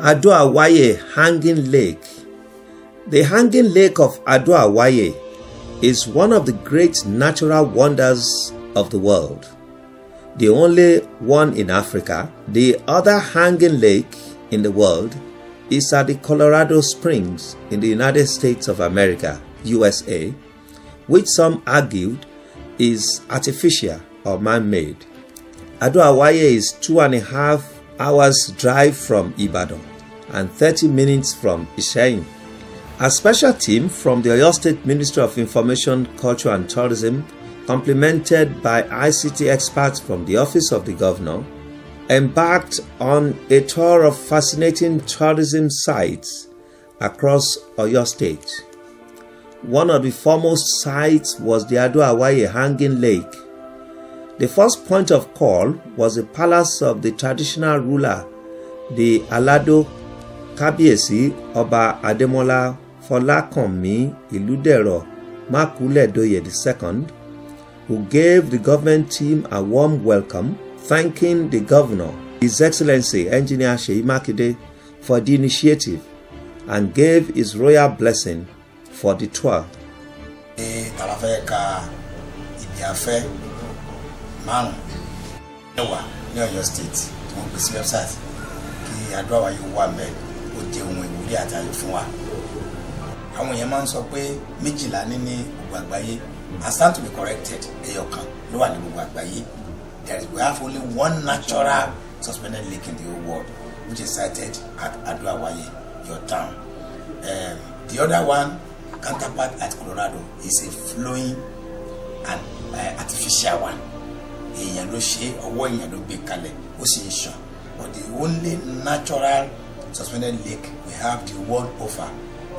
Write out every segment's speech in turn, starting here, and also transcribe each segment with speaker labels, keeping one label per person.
Speaker 1: AWAYE Hanging Lake. The Hanging Lake of AWAYE is one of the great natural wonders of the world. The only one in Africa. The other hanging lake in the world is at the Colorado Springs in the United States of America, USA, which some argued is artificial or man-made. AWAYE is 2.5 hours drive from Ibadan and 30 minutes from Ishayin. A special team from the Oyo State Ministry of Information, Culture and Tourism, complemented by ICT experts from the Office of the Governor, embarked on a tour of fascinating tourism sites across Oyo State. One of the foremost sites was the AWAYE Hanging Lake. The first point of call was the palace of the traditional ruler, the Alado Kábíyèsí Ọba Ademola Fọlákànmí Ìlúdẹ̀rọ̀ Mákúlẹ̀dóyè II, who gave the government team a warm welcome, thanking the governor, His Excellency Engineer Seyi Makinde, for the initiative and gave his royal blessing for the tour.
Speaker 2: Ní Ọ̀yọ́ State tí wọ́n pèsè website kí AWAYE wà mẹ́ ó jẹ́ ohun ìwúrí àtayọ̀ fún wa. Àwọn èèyàn máa ń sọ pé 12 ní gbogbo àgbáyé. I stand to be corrected. Ẹyọ̀kan ló wà ní gbogbo àgbáyé. We have only one natural suspended lake in the whole world, which is sited at AWAYE, your town. The other one, counterpart at Colorado, is a flowing and artificial one. Èèyàn ló ṣe, ọwọ́ èèyàn ló gbé kalẹ̀, ó sì ń ṣàn. But the only natural suspended lake we have the world over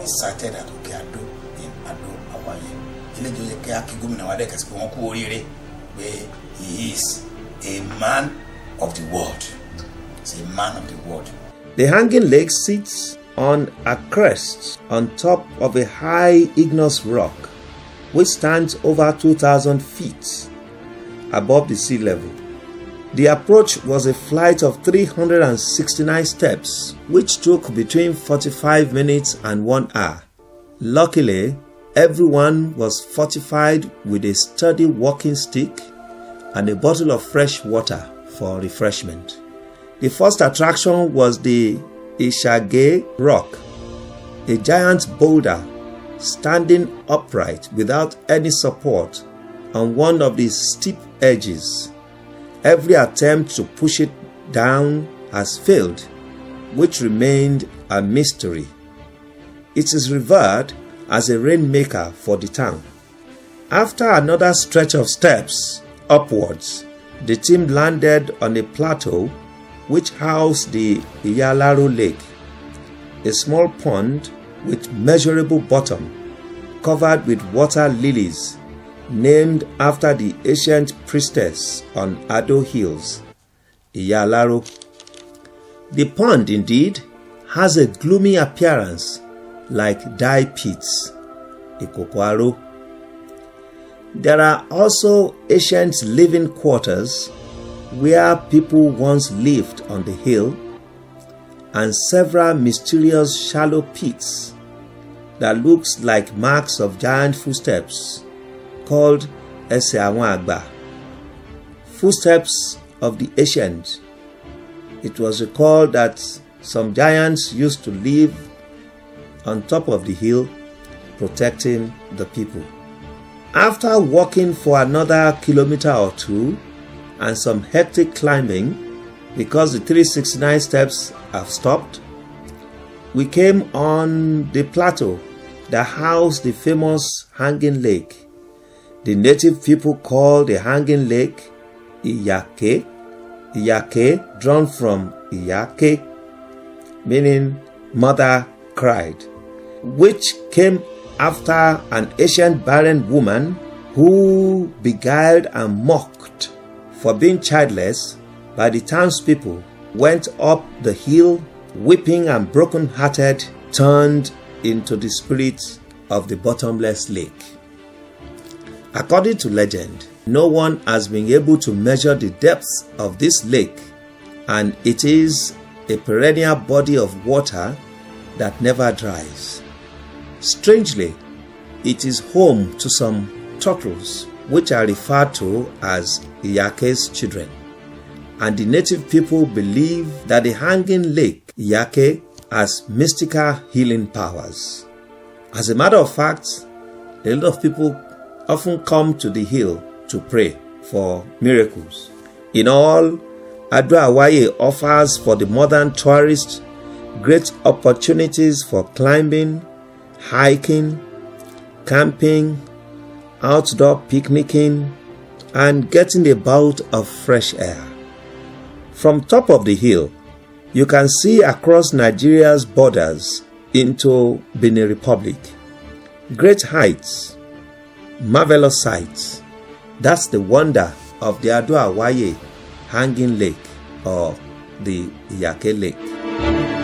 Speaker 2: is sited at Okeado in AWAYE. Ilé ìjọba kí á kí gómìnà wa dẹ́kẹ̀sí pé wọ́n kú oríire pé he is a man of the world. He's a man of the world.
Speaker 1: The Hanging Lake sits on a crest on top of a high igneous rock which stands over 2,000 feet above the sea level. The approach was a flight of 369 steps, which took between 45 minutes and 1 hour. Luckily, everyone was fortified with a sturdy walking stick and a bottle of fresh water for refreshment. The first attraction was the IYAKE rock, a giant boulder standing upright without any support on one of the steep edges. Every attempt to push it down has failed, which remained a mystery. It is revered as a rainmaker for the town. After another stretch of steps upwards, the team landed on a plateau which housed the Iyalaro Lake, a small pond with measurable bottom, covered with water lilies, named after the ancient priestess on Ado Hills, Iyalaro. The pond indeed has a gloomy appearance like dye pits, Ikokwaro. There are also ancient living quarters where people once lived on the hill, and several mysterious shallow pits that looks like marks of giant footsteps called Ẹsẹ̀ Àwọn Àgbà, footsteps of the ancient. It was recalled that some giants used to live on top of the hill, protecting the people. After walking for another kilometer or two and some hectic climbing, because the 369 steps have stopped, we came on the plateau that housed the famous Hanging Lake. The native people call the Hanging Lake IYAKE, IYAKE drawn from IYAKE, meaning mother cried, which came after an ancient barren woman who beguiled and mocked for being childless by the townspeople went up the hill, weeping and broken-hearted, turned into the spirit of the bottomless lake. According to legend, no one has been able to measure the depths of this lake, and it is a perennial body of water that never dries. Strangely, it is home to some turtles, which are referred to as IYAKE's children. And the native people believe that the hanging lake, IYAKE, has mystical healing powers. As a matter of fact, a lot of people often come to the hill to pray for miracles. In all, AWAYE offers for the modern tourist great opportunities for climbing, hiking, camping, outdoor picnicking, and getting a bout of fresh air. From top of the hill, you can see across Nigeria's borders into Benin Republic. Great heights, marvelous sights. That's the wonder of the AWAYE Hanging Lake or the IYAKE Lake.